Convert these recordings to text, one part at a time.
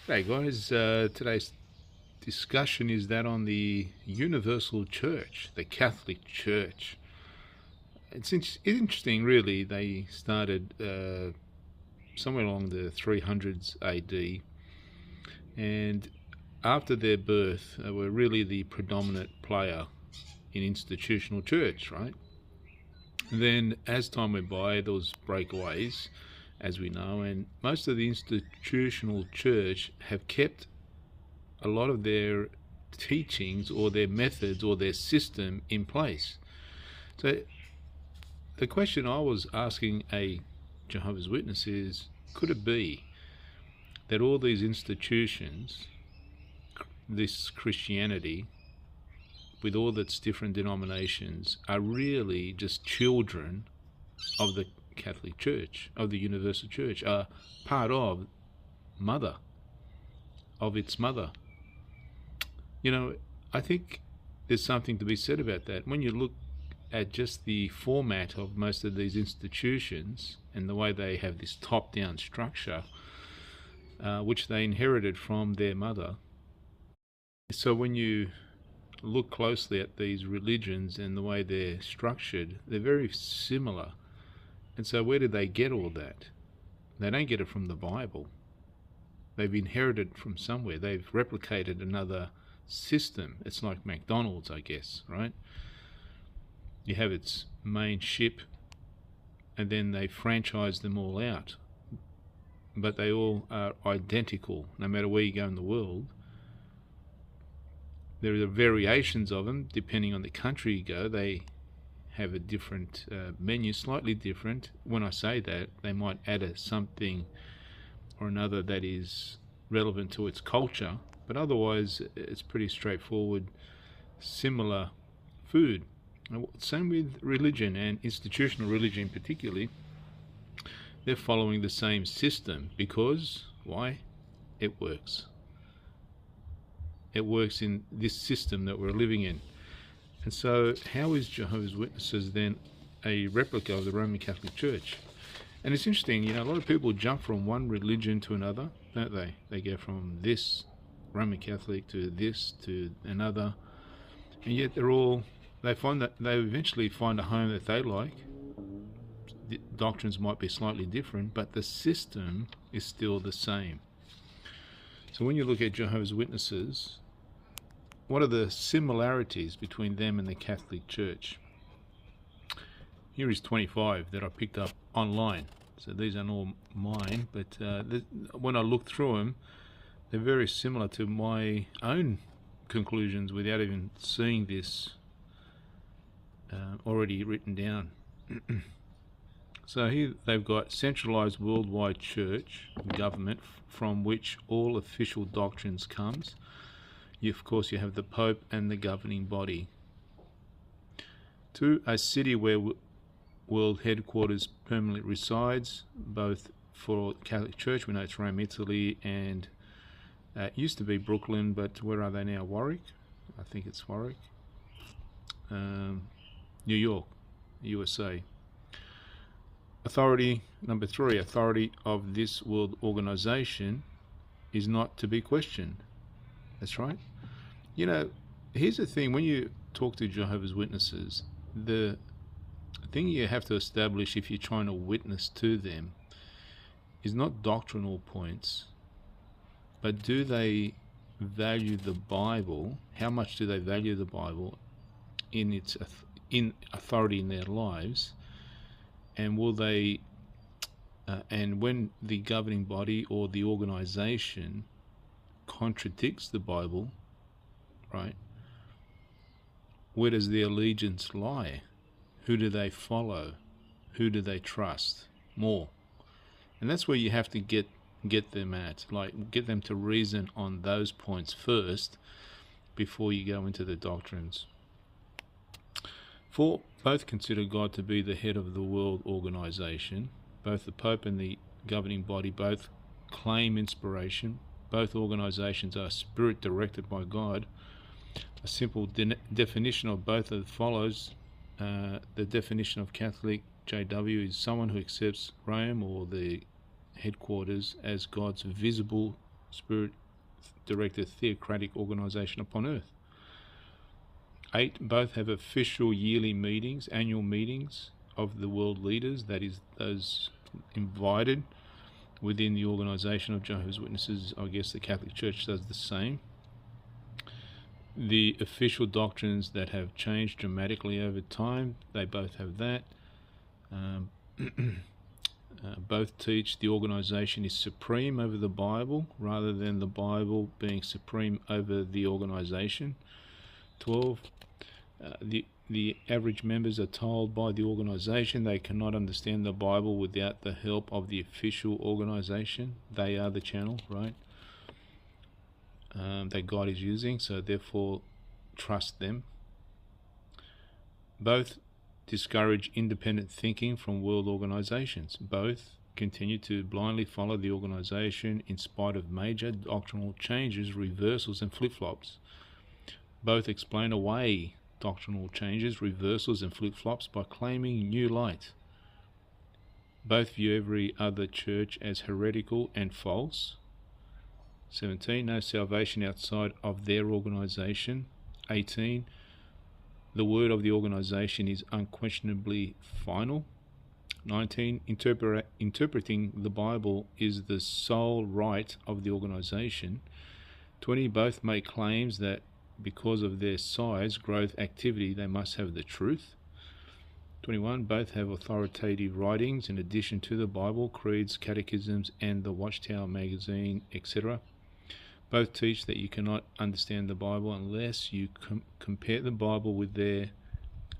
Hey guys, today's discussion is that on the Universal Church, the Catholic Church. It's interesting, really. They started somewhere along the 300s AD, and after their birth, they were really the predominant player in institutional church, right? And then, as time went by, there was breakaways, as we know, and most of the institutional church have kept a lot of their teachings or their methods or their system in place. So the question I was asking a Jehovah's Witness is, could it be that all these institutions, this Christianity, with all its different denominations, are really just children of the Catholic Church, of the Universal Church, are part of its mother? You know, I think there's something to be said about that. When you look at just the format of most of these institutions and the way they have this top-down structure, which they inherited from their mother. So when you look closely at these religions and the way they're structured, they're very similar. And so where did they get all that? They don't get it from the Bible. They've inherited from somewhere. They've replicated another system. It's like McDonald's, I guess, right? You have its main ship, and then they franchise them all out. But they all are identical, no matter where you go in the world. There are variations of them, depending on the country you go. They have a different menu, slightly different. When I say that, they might add something or another that is relevant to its culture, but otherwise it's pretty straightforward, similar food. Same with religion, and institutional religion particularly. They're following the same system because, why? It works. It works in this system that we're living in. And so how is Jehovah's Witnesses then a replica of the Roman Catholic Church? And it's interesting, a lot of people jump from one religion to another, don't they? They go from this Roman Catholic to this to another, and yet they eventually find a home that they like. The doctrines might be slightly different, but the system is still the same. So when you look at Jehovah's Witnesses, what are the similarities between them and the Catholic Church? Here is 25 that I picked up online. So these aren't all mine, but when I look through them, they're very similar to my own conclusions without even seeing this already written down. So here they've got centralized worldwide church government from which all official doctrines comes. Of course, you have the Pope and the governing body. 2, a city where world headquarters permanently resides, both for Catholic Church. We know it's Rome, Italy, and it used to be Brooklyn, but where are they now? Warwick? I think it's Warwick. New York, USA. Authority, number 3, authority of this world organization is not to be questioned. That's right. Here's the thing, when you talk to Jehovah's Witnesses, the thing you have to establish if you're trying to witness to them is not doctrinal points, but do they value the Bible? How much do they value the Bible in its authority in their lives? And will they, and when the governing body or the organization contradicts the Bible, right, where does their allegiance lie? Who do they follow? Who do they trust more? And that's where you have to get them at, get them to reason on those points first before you go into the doctrines. 4, both consider God to be the head of the world organization. Both the Pope and the governing body both claim inspiration. Both organizations are spirit directed by God. A simple definition of both follows. The definition of Catholic JW is someone who accepts Rome or the headquarters as God's visible Spirit-directed theocratic organization upon earth. 8, both have official yearly meetings, annual meetings of the world leaders, that is, those invited within the organization of Jehovah's Witnesses. I guess the Catholic Church does the same. The official doctrines that have changed dramatically over time, they both have that. Both teach the organization is supreme over the Bible rather than the Bible being supreme over the organization. 12, the average members are told by the organization they cannot understand the Bible without the help of the official organization. They are the channel, right? That God is using, so therefore trust them. Both discourage independent thinking from world organizations. Both continue to blindly follow the organization in spite of major doctrinal changes, reversals, and flip-flops. Both explain away doctrinal changes, reversals, and flip-flops by claiming new light. Both view every other church as heretical and false. 17, no salvation outside of their organization. 18, the word of the organization is unquestionably final. 19, interpreting the Bible is the sole right of the organization. 20, both make claims that because of their size, growth, activity, they must have the truth. 21, both have authoritative writings in addition to the Bible, creeds, catechisms, and the Watchtower magazine, etc. Both teach that you cannot understand the Bible unless you compare the Bible with their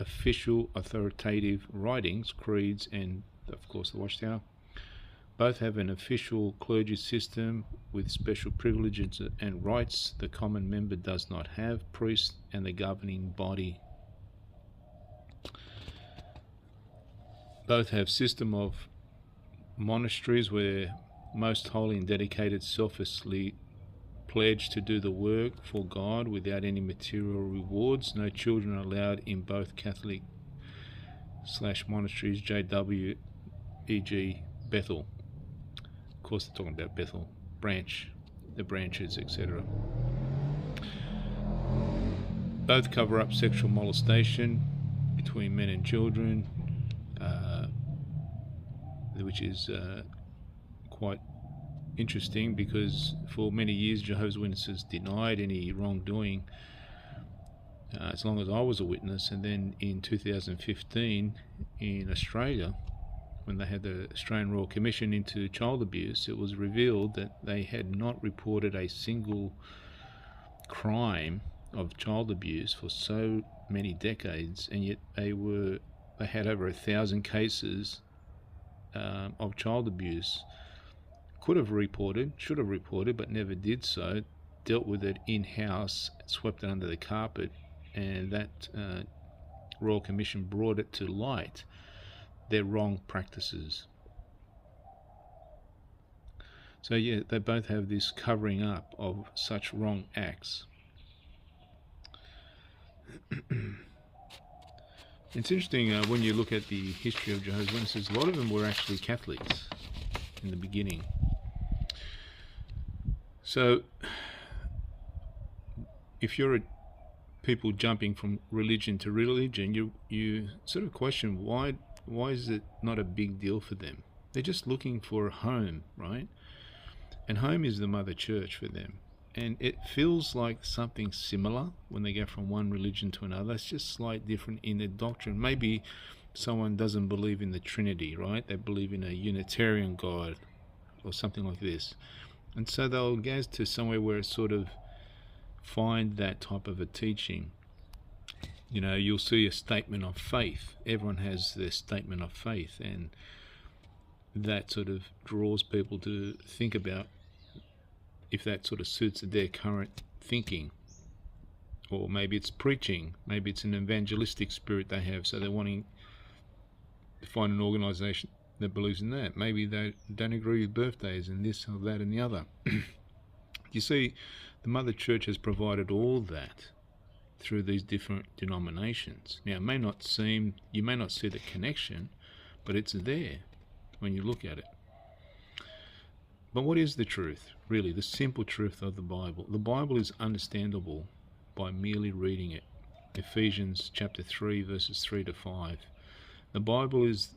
official authoritative writings, creeds, and of course the Watchtower. Both have an official clergy system with special privileges and rights the common member does not have, priests and the governing body. Both have system of monasteries where most holy and dedicated selflessly pledge to do the work for God without any material rewards. No children are allowed in both Catholic/monasteries, JW, e.g. Bethel. Of course, they're talking about Bethel, the branches, etc. Both cover up sexual molestation between men and children, which is quite interesting because for many years Jehovah's Witnesses denied any wrongdoing as long as I was a witness, and then in 2015 in Australia, when they had the Australian Royal Commission into child abuse, it was revealed that they had not reported a single crime of child abuse for so many decades, and yet they had over 1,000 cases of child abuse. Could have reported, should have reported, but never did so. Dealt with it in-house, swept it under the carpet, and that Royal Commission brought it to light, their wrong practices. So yeah, they both have this covering up of such wrong acts. It's interesting when you look at the history of Jehovah's Witnesses, a lot of them were actually Catholics in the beginning. So if you're people jumping from religion to religion, you sort of question why is it not a big deal for them? They're just looking for a home, right? And home is the mother church for them. And it feels like something similar when they go from one religion to another. It's just slightly different in the doctrine. Maybe someone doesn't believe in the Trinity, right? They believe in a Unitarian God or something like this. And so they'll go to somewhere where it's sort of find that type of a teaching. You know, you'll see a statement of faith. Everyone has their statement of faith, and that sort of draws people to think about if that sort of suits their current thinking. Or maybe it's preaching, maybe it's an evangelistic spirit they have, so they're wanting to find an organization that believes in that. Maybe they don't agree with birthdays and this or that and the other. You see, the Mother Church has provided all that through these different denominations. Now, it may not seem, you may not see the connection, but it's there when you look at it. But what is the truth? Really, the simple truth of the Bible. The Bible is understandable by merely reading it. Ephesians chapter 3, verses 3 to 5. The Bible is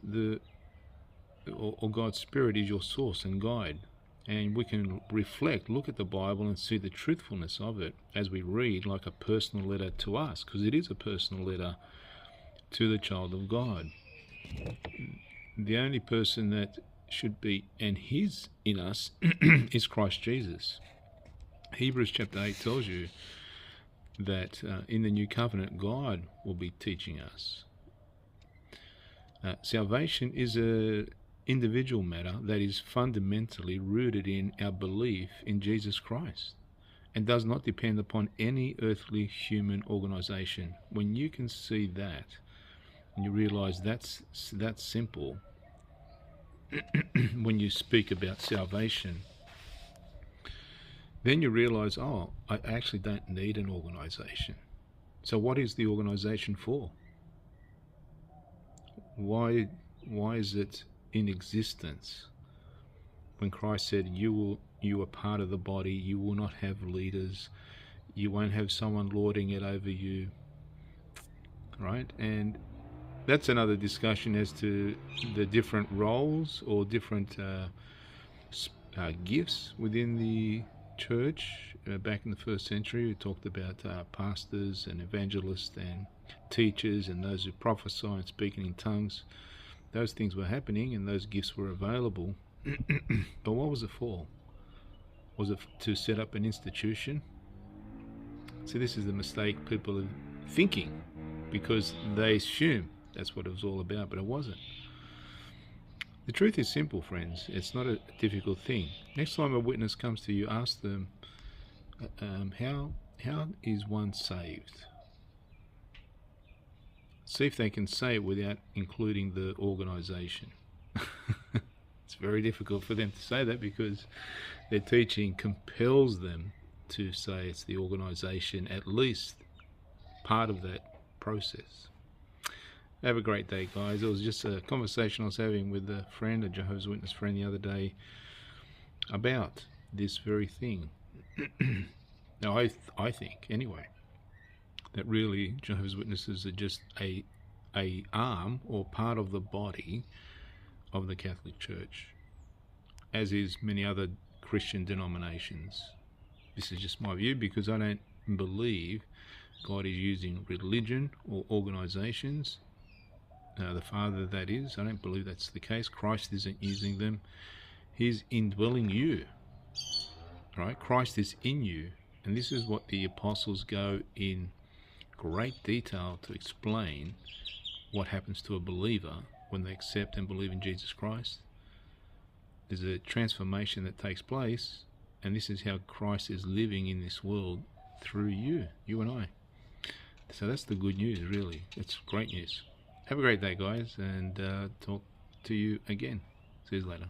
or God's Spirit is your source and guide. And we can reflect, look at the Bible and see the truthfulness of it as we read, like a personal letter to us, because it is a personal letter to the child of God. The only person that should be, and He's in us, is Christ Jesus. Hebrews chapter 8 tells you that in the new covenant, God will be teaching us. Salvation is a individual matter that is fundamentally rooted in our belief in Jesus Christ and does not depend upon any earthly human organization. When you can see that and you realize that's simple, when you speak about salvation, then you realize, oh, I actually don't need an organization. So what is the organization for? Why is it in existence? When Christ said, you are part of the body, you will not have leaders, you won't have someone lording it over you, right? And that's another discussion as to the different roles or different gifts within the church. Back in the first century, we talked about pastors and evangelists and teachers and those who prophesy and speaking in tongues. Those things were happening and those gifts were available. But what was it for? Was it to set up an institution? So this is the mistake people are thinking, because they assume that's what it was all about, but it wasn't. The truth is simple, friends. It's not a difficult thing. Next time a witness comes to you, ask them, how is one saved? See if they can say it without including the organization. It's very difficult for them to say that because their teaching compels them to say it's the organization, at least part of that process. Have a great day, guys. It was just a conversation I was having with a friend, a Jehovah's Witness friend, the other day about this very thing. Now, I think, anyway, that really Jehovah's Witnesses are just a arm or part of the body of the Catholic Church, as is many other Christian denominations. This is just my view, because I don't believe God is using religion or organizations, the Father that is. I don't believe that's the case. Christ isn't using them. He's indwelling you, right? Christ is in you. And this is what the apostles go in great detail to explain what happens to a believer when they accept and believe in Jesus Christ. There's a transformation that takes place, and this is how Christ is living in this world through you and I. So that's the good news, really. It's great news. Have a great day, guys, and talk to you again. See you later.